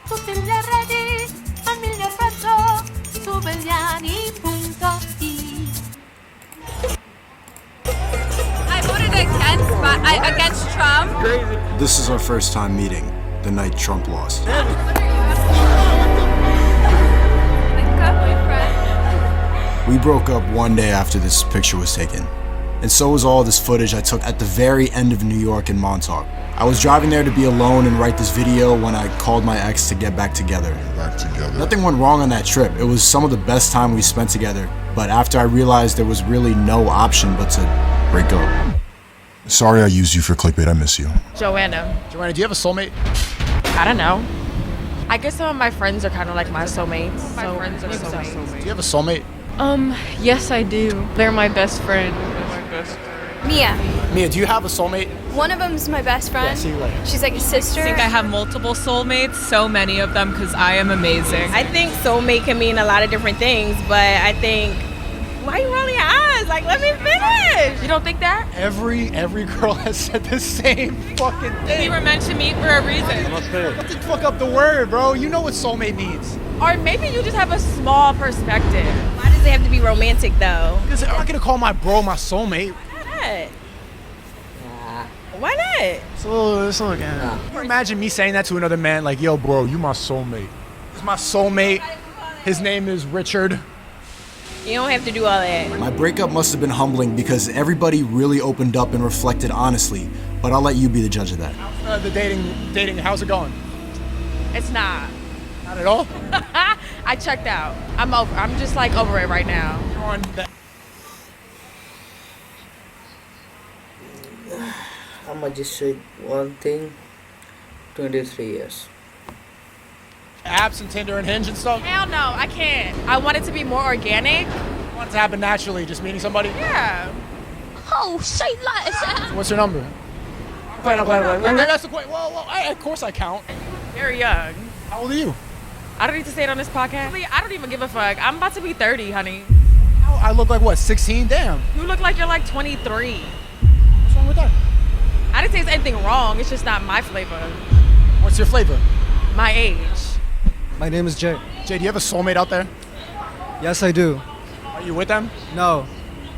tutti gli arredi al miglior prezzo su belliani.it. I voted against Trump. This is our first time meeting, the night Trump lost. We broke up one day after this picture was taken. And so was all this footage I took at the very end of New York in Montauk. I was driving there to be alone and write this video when I called my ex to get back together. Nothing went wrong on that trip. It was some of the best time we spent together. But after I realized there was really no option but to break up. Sorry I used you for clickbait, I miss you. Joanna, do you have a soulmate? I don't know. I guess some of my friends are kind of like my soulmates. Do you have a soulmate? Yes, I do. They're my best friend. Mia. Mia, do you have a soulmate? One of them's my best friend. Yeah, see you later. She's like a sister. I think I have multiple soulmates, so many of them, because I am amazing. I think soulmate can mean a lot of different things, but I think, why you rolling your eyes? Like, let me finish. You don't think that? Every girl has said the same fucking thing. We were meant to meet for a reason. Don't fuck up the word, bro. You know what soulmate means. Or maybe you just have a small perspective. Why does it have to be romantic, though? Because I'm not gonna call my bro my soulmate. Why not? Why not? It's a little again. Can you imagine me saying that to another man, like, yo, bro, you my soulmate. He's my soulmate. His name is Richard. You don't have to do all that. My breakup must have been humbling because everybody really opened up and reflected honestly, but I'll let you be the judge of that. The dating, how's it going? It's not. Not at all? I checked out. I'm over. I'm just like over it right now. You're on that. I'ma just say one thing. 23 years. Apps and Tinder and Hinge and stuff? Hell no, I can't. I want it to be more organic. I want it to happen naturally, just meeting somebody? Yeah. Oh, say less. What's your number? That's the point. Whoa. Of course I count. Very young. How old are you? I don't need to say it on this podcast. I don't even give a fuck. I'm about to be 30, honey. I look like what, 16? Damn. You look like you're like 23. What's wrong with that? I didn't say it's anything wrong. It's just not my flavor. What's your flavor? My age. My name is Jay. Jay, do you have a soulmate out there? Yes, I do. Are you with them? No,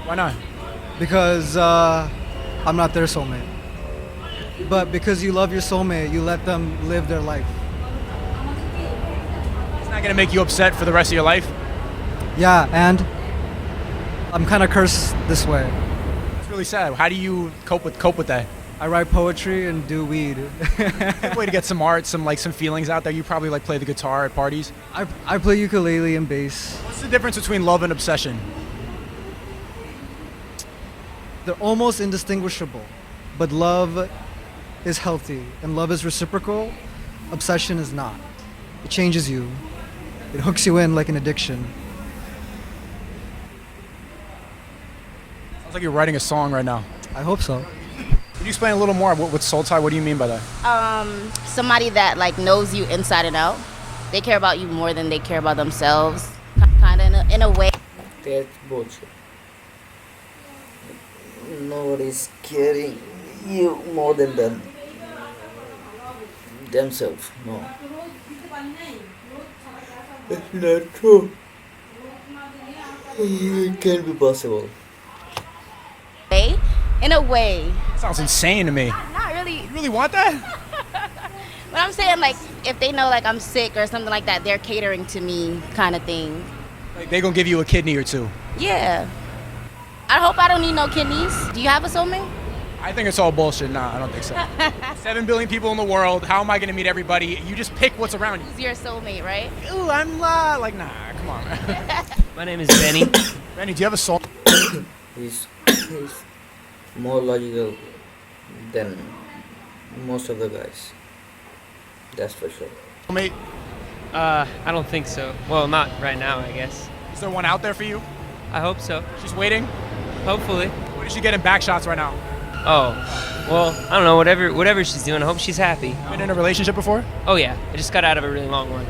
Why not? because I'm not their soulmate. But because you love your soulmate, you let them live their life. It's not gonna make you upset for the rest of your life? Yeah, and I'm kind of cursed this way. It's really sad. How do you cope with that? I write poetry and do weed. Good way to get some art, some feelings out there. You probably like play the guitar at parties. I play ukulele and bass. What's the difference between love and obsession? They're almost indistinguishable, but love is healthy and love is reciprocal. Obsession is not. It changes you. It hooks you in like an addiction. Sounds like you're writing a song right now. I hope so. Can you explain a little more with soul tie? What do you mean by that? Somebody that like knows you inside and out. They care about you more than they care about themselves. Kind of in a way. That's bullshit. Nobody's caring you more than themselves. No. It's not true. It can't be possible. In a way. Sounds insane to me. Not really. You really want that? But I'm saying like if they know like I'm sick or something like that, they're catering to me kind of thing. Like they gonna give you a kidney or two. Yeah. I hope I don't need no kidneys. Do you have a soulmate? I think it's all bullshit. Nah, I don't think so. 7 billion people in the world. How am I gonna meet everybody? You just pick what's around you. Who's your soulmate, right? Ooh, I'm like, nah, come on, man. My name is Benny. Benny, do you have a soul? He's more logical than most of the guys. That's for sure. Mate, I don't think so. Well, not right now, I guess. is there one out there for you? I hope so. She's waiting? Hopefully. What is she getting back shots right now? Oh, well, I don't know. Whatever she's doing, I hope she's happy. Been in a relationship before? Oh yeah, I just got out of a really long one.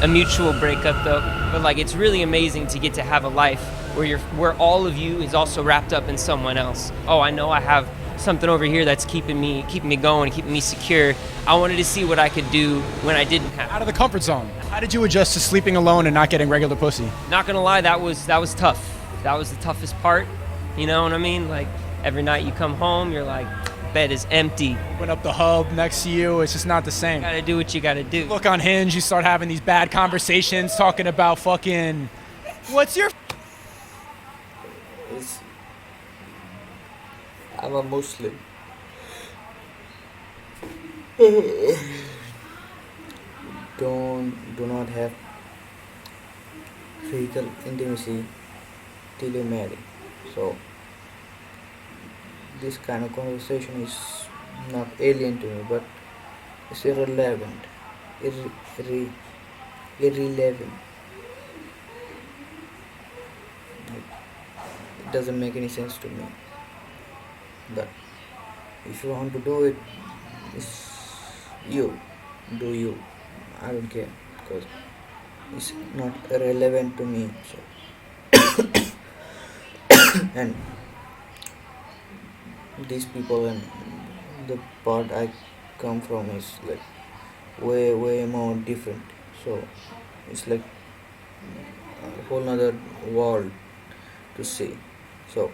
A mutual breakup though, but like it's really amazing to get to have a life where all of you is also wrapped up in someone else. Oh, I know I have something over here that's keeping me going, keeping me secure. I wanted to see what I could do when I didn't have. Out of the comfort zone. How did you adjust to sleeping alone and not getting regular pussy? Not gonna lie, that was tough. That was the toughest part. You know what I mean? Like every night you come home, you're like, bed is empty. Open up the hub next to you, it's just not the same. You gotta do what you gotta do. Look on Hinge, you start having these bad conversations talking about fucking, what's your I'm a Muslim. Do not have physical intimacy till you marry. So this kind of conversation is not alien to me, but it's irrelevant. Irrelevant. It doesn't make any sense to me. But if you want to do it, it's you. Do you. I don't care, because it's not relevant to me. So and these people and the part I come from is like way more different. So it's like a whole other world to see. So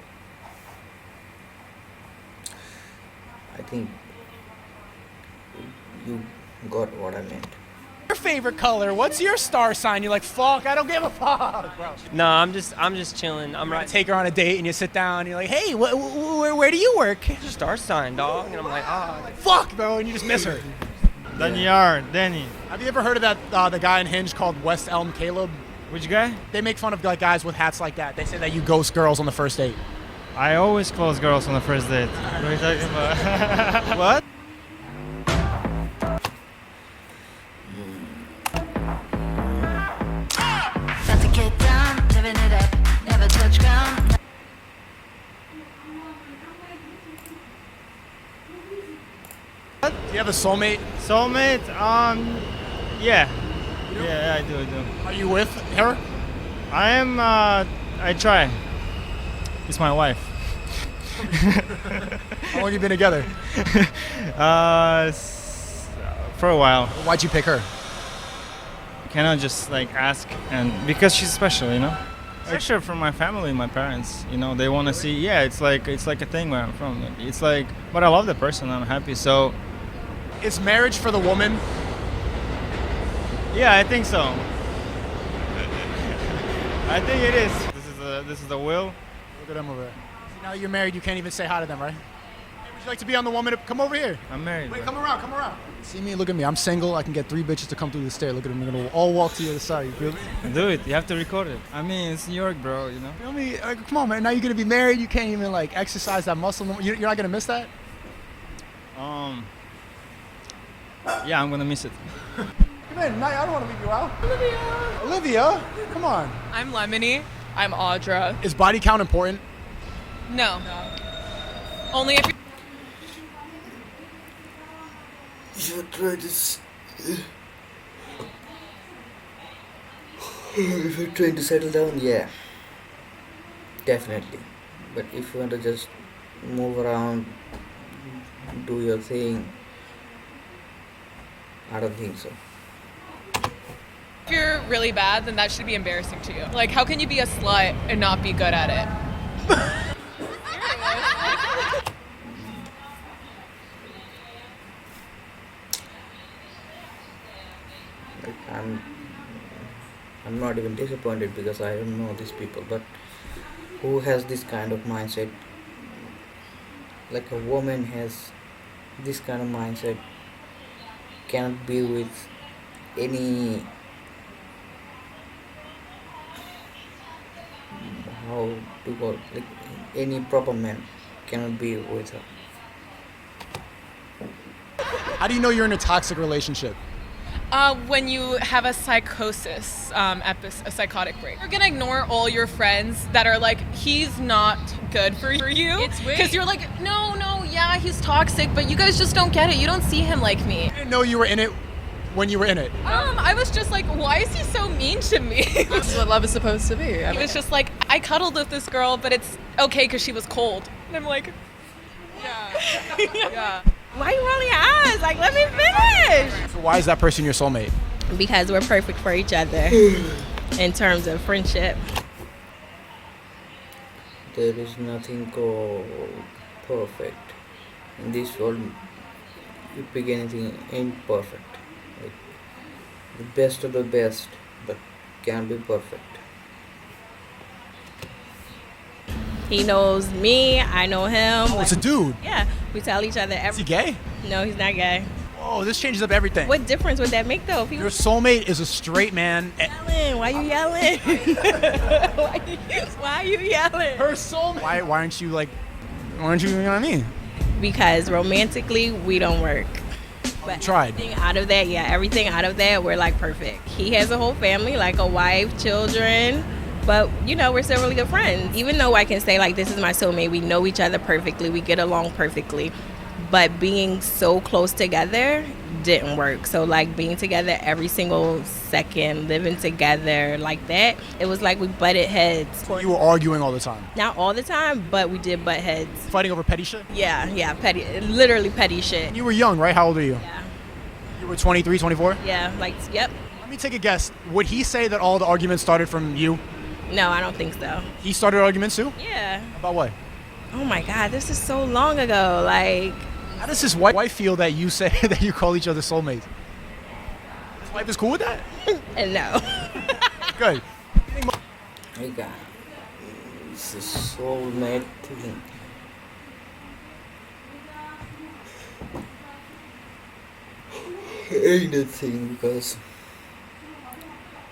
I think you got what I meant. Your favorite color? What's your star sign? You're like, fuck, I don't give a fuck, bro. No, I'm just chilling. I'm right. Take her on a date and you sit down and you're like, hey, where do you work? Star sign, dog. And I'm like, fuck, bro, and you just miss her. Danny. Have you ever heard of that the guy in Hinge called West Elm Caleb? Which guy? They make fun of like guys with hats like that. They say that you ghost girls on the first date. I always close girls on the first date. What are you talking about? What? Got to get down, living it up, never touch ground. Do you have a soulmate? Soulmate? Yeah. Yeah, I do. Are you with her? I am, I try. It's my wife. How long have you been together? For a while. Why'd you pick her? You cannot just like ask, and because she's special, you know. Special from my family, my parents. You know, they want to see. Yeah, it's like a thing where I'm from. It's like, but I love the person. I'm happy. So, is marriage for the woman? Yeah, I think so. I think it is. This is the will. Look at them over there. Now that you're married, you can't even say hi to them, right? Hey, would you like to be on the woman? Come over here. I'm married. Wait, come around. See me? Look at me. I'm single. I can get 3 bitches to come through the stair. Look at them. They're gonna all walk to the other side. You feel me? Do it. You have to record it. I mean, it's New York, bro. You know. Feel me? Come on, man. Now you're gonna be married. You can't even like exercise that muscle. You're not gonna miss that. Yeah, I'm gonna miss it. Come in. I don't want to leave you out. Olivia, come on. I'm Lemony. I'm Audra. Is body count important? No. Only if You try this. If you're trying to settle down, yeah, definitely. But if you want to just move around, do your thing, I don't think so. If you're really bad, then that should be embarrassing to you. Like, how can you be a slut and not be good at it? Like, I'm not even disappointed because I don't know these people, but who has this kind of mindset? Like a woman has this kind of mindset, cannot be with any, how to call it, like any proper man cannot be with her. How do you know you're in a toxic relationship? When you have a psychosis, a psychotic break, you're gonna ignore all your friends that are like, he's not good for you. It's weird. Because you're like, no, yeah, he's toxic, but you guys just don't get it. You don't see him like me. You didn't know you were in it when you were in it. I was just like, why is he so mean to me? This is what love is supposed to be. He was just like, I cuddled with this girl, but it's okay because she was cold. And I'm like, Yeah. Why you rolling your eyes? Like, let me finish. So why is that person your soulmate? Because we're perfect for each other in terms of friendship. There is nothing called perfect. In this world, you pick anything ain't perfect. Like, the best of the best, but can't be perfect. He knows me, I know him. Oh, it's a dude. Yeah, we tell each other every. Is he gay? No, he's not gay. Oh, this changes up everything. What difference would that make though? If he Your was soulmate is a straight man. yelling, why you yelling? why you yelling? Her soulmate. Why aren't you like? Why aren't you? You know what I mean? Because romantically, we don't work. But tried. Everything out of that, everything out of that, we're like perfect. He has a whole family, like a wife, children. But, you know, we're still really good friends. Even though I can say, like, this is my soulmate, we know each other perfectly, we get along perfectly. But being so close together didn't work. So, like, being together every single second, living together like that, it was like we butted heads. You were arguing all the time. Not all the time, but we did butt heads. Fighting over petty shit? Yeah, petty, literally petty shit. You were young, right? How old are you? Yeah. You were 23, 24? Yeah, like, yep. Let me take a guess. Would he say that all the arguments started from you? No, I don't think so. He started arguments too? Yeah. About what? Oh my God, this is so long ago. Like, how does his wife feel that you say that you call each other soulmates? His wife is cool with that? No. Good. Hey guy, it's a soulmate thing. Ain't a thing, because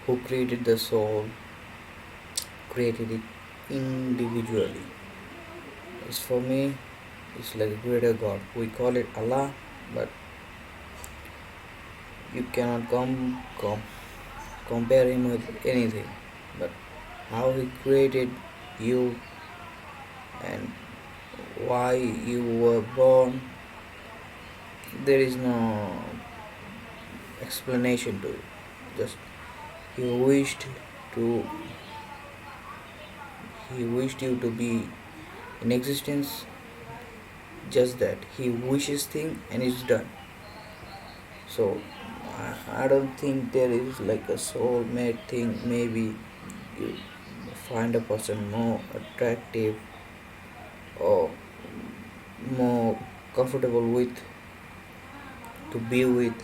who created the soul created it individually. As for me, it's like a greater God. We call it Allah, but you cannot compare him with anything. But how he created you and why you were born, there is no explanation to it. Just he wished you to be in existence. Just that he wishes thing and it's done. So I don't think there is like a soulmate thing. Maybe you find a person more attractive or more comfortable with to be with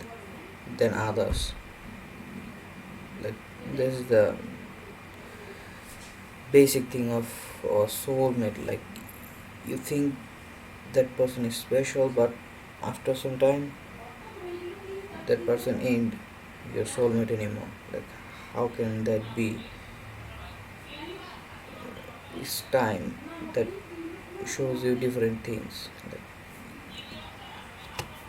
than others. Like, this is the basic thing of a soulmate. Like, you think that person is special, but after some time that person ain't your soulmate anymore. Like, how can that be? It's time that shows you different things. Like,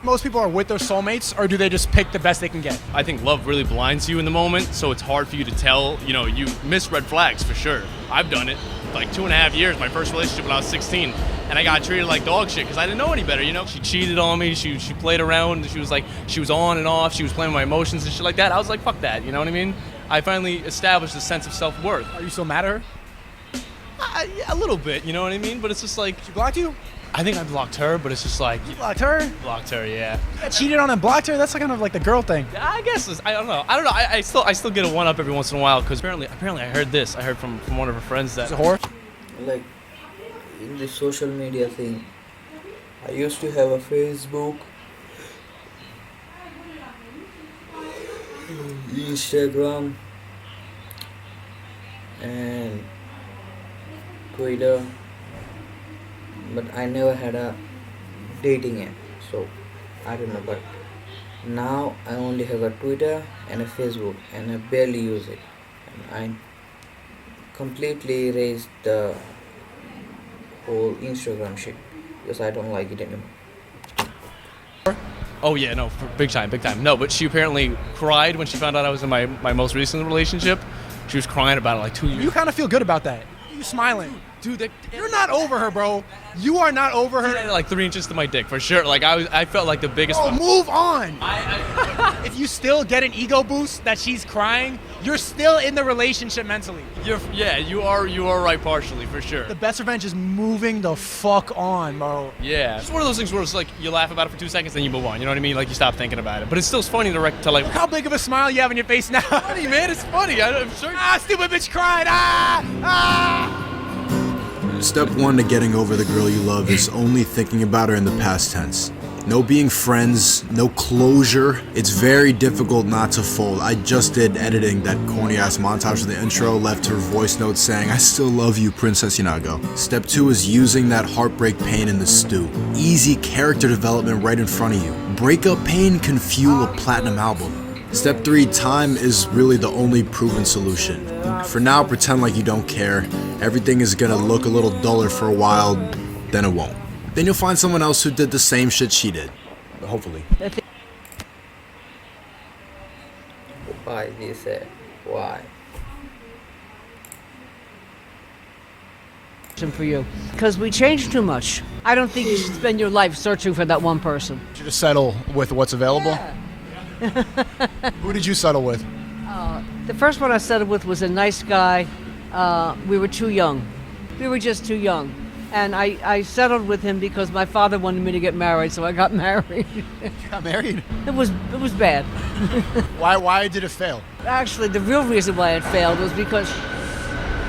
most people are with their soulmates, or do they just pick the best they can get? I think love really blinds you in the moment, so it's hard for you to tell. You know, you miss red flags for sure. I've done it. Like 2.5 years, my first relationship when I was 16, and I got treated like dog shit because I didn't know any better, you know? She cheated on me, she played around, she was on and off, she was playing with my emotions and shit like that. I was like, fuck that, you know what I mean? I finally established a sense of self-worth. Are you still mad at her? Yeah, a little bit, you know what I mean? But it's just like... She blocked you? I think I blocked her, but it's just like... You blocked her? Blocked her, yeah. You got cheated on and blocked her? That's kind of like the girl thing. I guess I don't know. I still get a one-up every once in a while because apparently I heard this. I heard from one of her friends that... It's a whore? like, in the social media thing, I used to have a Facebook, Instagram, and Twitter, but I never had a dating app, so I don't know. But now I only have a Twitter and a Facebook, and I barely use it. And I completely erased the whole Instagram shit because I don't like it anymore. Oh yeah, no, big time. No, but she apparently cried when she found out I was in my most recent relationship. She was crying about it like 2 years. You kind of feel good about that. You smiling. Dude, You're not over her, bro. You are not over her. like 3 inches to my dick for sure. Like I felt like the biggest. Oh, move on. If you still get an ego boost that she's crying, you're still in the relationship mentally. You are right partially for sure. The best revenge is moving the fuck on, bro. Yeah, it's one of those things where it's like you laugh about it for 2 seconds, then you move on. You know what I mean? Like you stop thinking about it. But it's still funny to like. How big of a smile you have on your face now? Funny, man. It's funny. I'm sure. Stupid bitch cried. Step 1 to getting over the girl you love is only thinking about her in the past tense. No being friends, no closure. It's very difficult not to fold. I just did editing that corny ass montage of the intro, left her voice note saying, "I still love you, Princess Yanago." Step 2 is using that heartbreak pain in the stew. Easy character development right in front of you. Breakup pain can fuel a platinum album. Step 3, time is really the only proven solution. For now, pretend like you don't care. Everything is gonna look a little duller for a while, then it won't. Then you'll find someone else who did the same shit she did. Hopefully. Why they say? Why? For you, because we changed too much. I don't think you should spend your life searching for that one person. You should just settle with what's available. Who did you settle with? The first one I settled with was a nice guy. We were too young. We were just too young. And I settled with him because my father wanted me to get married, so I got married. You got married? It was bad. Why did it fail? Actually, the real reason why it failed was because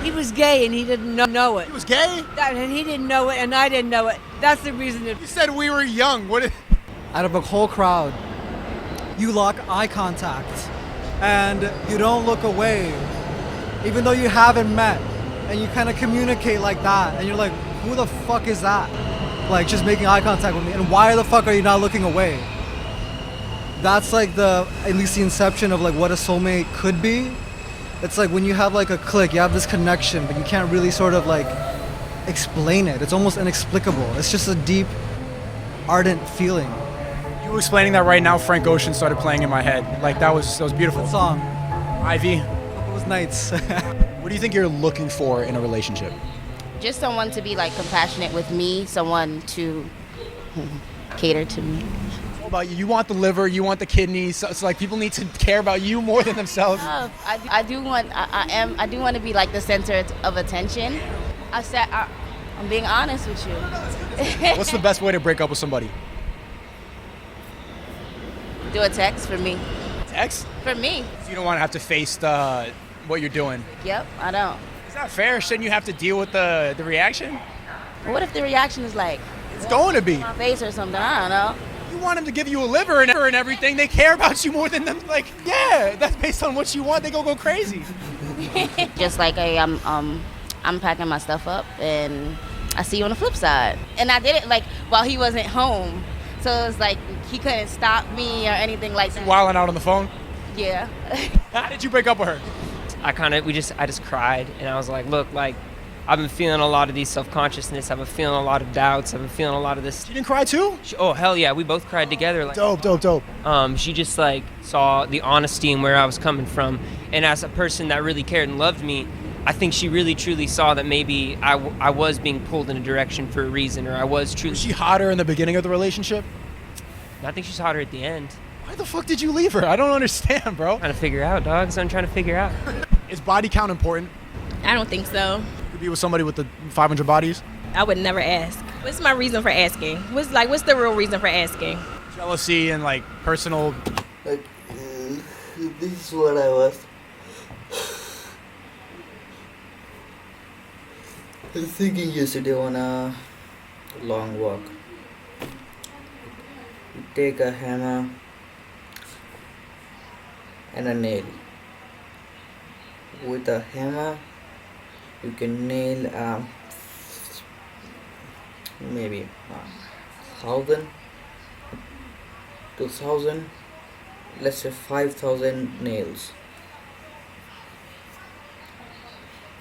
he was gay and he didn't know it. He was gay? And he didn't know it, and I didn't know it. That's the reason it. You said we were young. Out of a whole crowd, you lock eye contact and you don't look away, even though you haven't met, and you kind of communicate like that, and you're like, who the fuck is that? Like, just making eye contact with me, and why the fuck are you not looking away? That's like at least the inception of like what a soulmate could be. It's like when you have like a click, you have this connection, but you can't really sort of like explain it. It's almost inexplicable. It's just a deep, ardent feeling. You were explaining that right now, Frank Ocean started playing in my head. Like that was beautiful. What song? Ivy. It was Nights. What do you think you're looking for in a relationship? Just someone to be like compassionate with me, someone to cater to me. What about you? You want the liver, you want the kidneys. So it's like people need to care about you more than themselves. I do want to be like the center of attention. I'm being honest with you. What's the best way to break up with somebody? Do a text for me. Text? For me. So you don't want to have to face what you're doing. Yep, I don't. Is that fair? Shouldn't you have to deal with the reaction? What if the reaction is like? It's going to be. My face or something. I don't know. You want them to give you a liver and everything. They care about you more than them. Like, yeah, that's based on what you want. They go crazy. Just like, hey, I'm packing my stuff up, and I see you on the flip side. And I did it like while he wasn't home, so it was like he couldn't stop me or anything like that. Wilding out on the phone. Yeah. How did you break up with her? I just cried, and I was like, look, like, I've been feeling a lot of these self-consciousness. I've been feeling a lot of doubts. I've been feeling a lot of this. She didn't cry too? Oh, hell yeah. We both cried together. Like, dope. She just, like, saw the honesty and where I was coming from. And as a person that really cared and loved me, I think she really, truly saw that maybe I was being pulled in a direction for a reason, or I was truly... Was she hotter in the beginning of the relationship? I think she's hotter at the end. Why the fuck did you leave her? I don't understand, bro. Trying to figure out, dog. So I'm trying to figure out. Is body count important? I don't think so. To be with somebody with the 500 bodies? I would never ask. What's my reason for asking? What's the real reason for asking? Jealousy and like personal. Like, this is what I was thinking yesterday on a long walk. You take a hammer and a nail. With a hammer, you can nail maybe 1,000, 2,000, let's say 5,000 nails.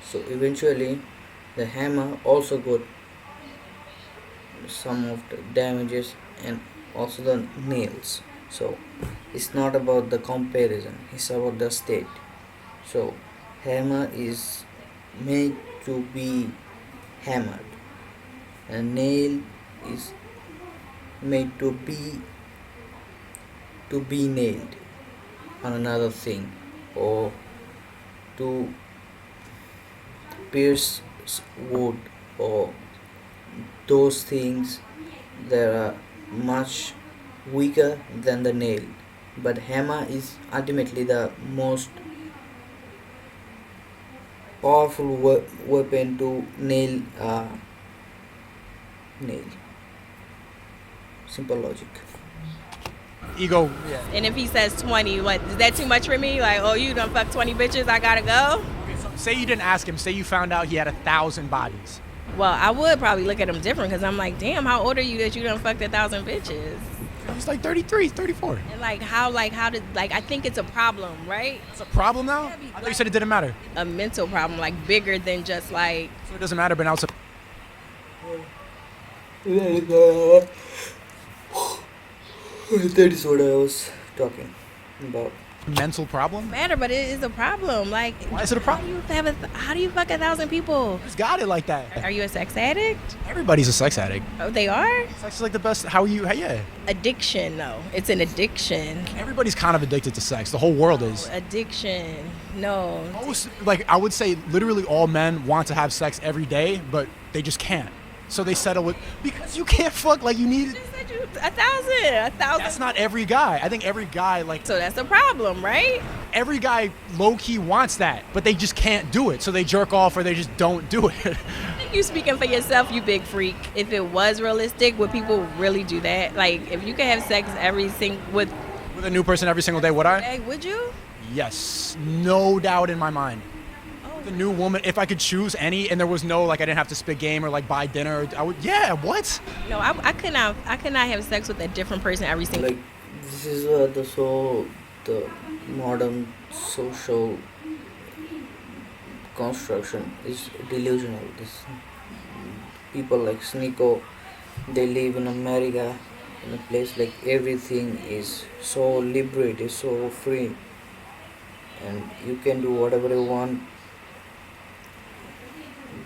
So eventually, the hammer also got some of the damages and also the nails. So it's not about the comparison, it's about the state. So hammer is made to be hammered. A nail is made to be nailed on another thing, or to pierce wood, or those things that are much weaker than the nail. But hammer is ultimately the most powerful weapon to nail nail. Simple logic. Ego. And if he says 20, what, is that too much for me? Like, oh, you done fuck 20 bitches, I gotta go? Say you didn't ask him. Say you found out he had 1,000 bodies. Well, I would probably look at him different because I'm like, damn, how old are you that you done fucked 1,000 bitches? He's like 33, 34. And how did, I think it's a problem, right? It's a problem now? I thought you said it didn't matter. A mental problem, like bigger than just like. So it doesn't matter, but now it's a. That is what I was talking about. Mental problem? Matter, but it is a problem. Like, why is it a problem? How do you fuck 1,000 people? Who's got it like that? Are you a sex addict? Everybody's a sex addict. Oh, they are? Sex is like the best. How yeah. Addiction, though. It's an addiction. Everybody's kind of addicted to sex. The whole world is. Addiction. No. Most, I would say literally all men want to have sex every day, but they just can't. So they settle with, because you can't fuck like you need. 1,000. That's not every guy. I think every guy So that's the problem, right? Every guy low key wants that, but they just can't do it. So they jerk off or they just don't do it. I think you speaking for yourself, you big freak. If it was realistic, would people really do that? Like, if you could have sex with a new person every single day, would I? Would you? Yes, no doubt in my mind. The new woman, if I could choose any, and there was no I didn't have to spit game or buy dinner, I would. Yeah, what? No, I could not have sex with a different person every single. This is the modern social construction is delusional. This people like Sneeko, they live in America, in a place like everything is so liberated, so free, and you can do whatever you want.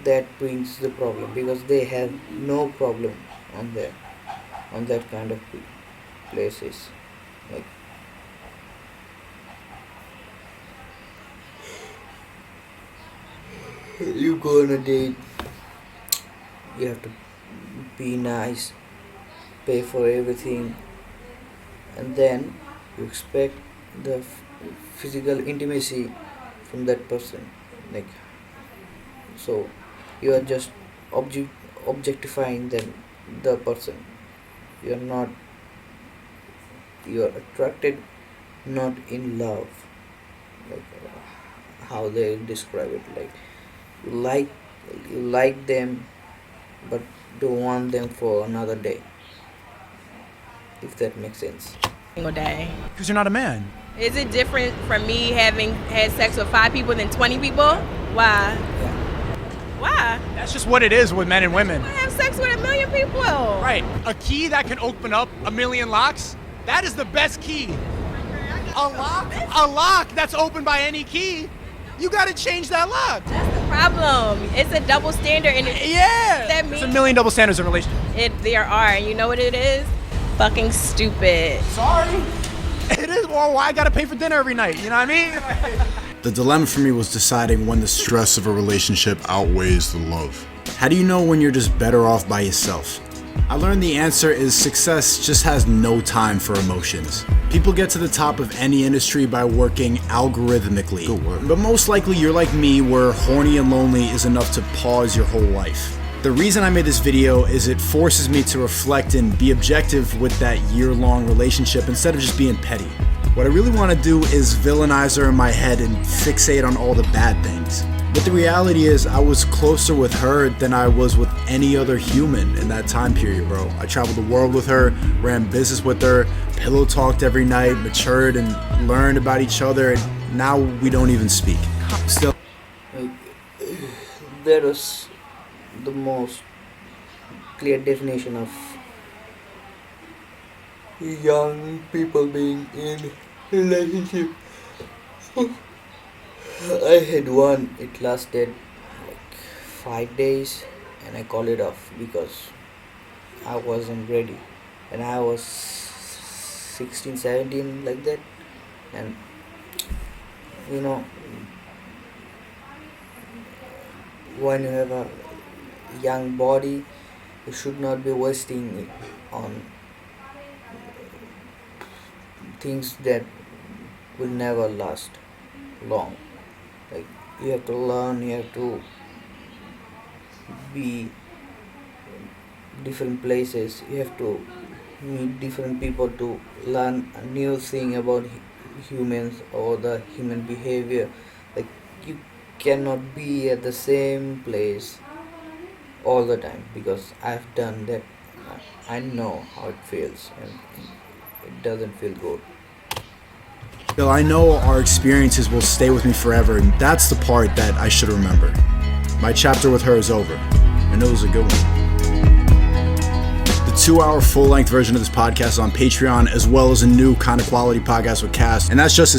That brings the problem, because they have no problem on that kind of places. You go on a date, you have to be nice, pay for everything, and then you expect the physical intimacy from that person. So you are just objectifying the person. You are attracted, not in love. How they describe it, you like them, but don't want them for another day. If that makes sense. Single day. Because you're not a man. Is it different from me having had sex with 5 people than 20 people? Why? Why? That's just what it is with men and women. I have sex with 1 million people. Right. A key that can open up 1 million locks, that is the best key. A lock that's opened by any key, you gotta change that lock. That's the problem. It's a double standard. And that means there's 1 million double standards in a relationship. There are. And you know what it is? Fucking stupid. Sorry. It is. Well, why I gotta pay for dinner every night? You know what I mean? The dilemma for me was deciding when the stress of a relationship outweighs the love. How do you know when you're just better off by yourself? I learned the answer is success just has no time for emotions. People get to the top of any industry by working algorithmically. Good work. But most likely you're like me, where horny and lonely is enough to pause your whole life. The reason I made this video is it forces me to reflect and be objective with that year-long relationship instead of just being petty. What I really want to do is villainize her in my head and fixate on all the bad things. But the reality is I was closer with her than I was with any other human in that time period, bro. I traveled the world with her, ran business with her, pillow talked every night, matured and learned about each other, and now we don't even speak. Still, that was the most clear definition of young people being in relationship. I had one, it lasted 5 days, and I call it off because I wasn't ready. And I was 16, 17 like that. And you know, when you have a young body, you should not be wasting it on things that will never last long. Like, you have to learn, you have to be different places, you have to meet different people to learn a new thing about humans or the human behavior. Like, you cannot be at the same place all the time, because I've done that. I know how it feels, and it doesn't feel good. Bill, I know our experiences will stay with me forever, and that's the part that I should remember. My chapter with her is over, and it was a good one. The 2-hour full-length version of this podcast is on Patreon, as well as a new Kind of Quality podcast with Cass, and that's just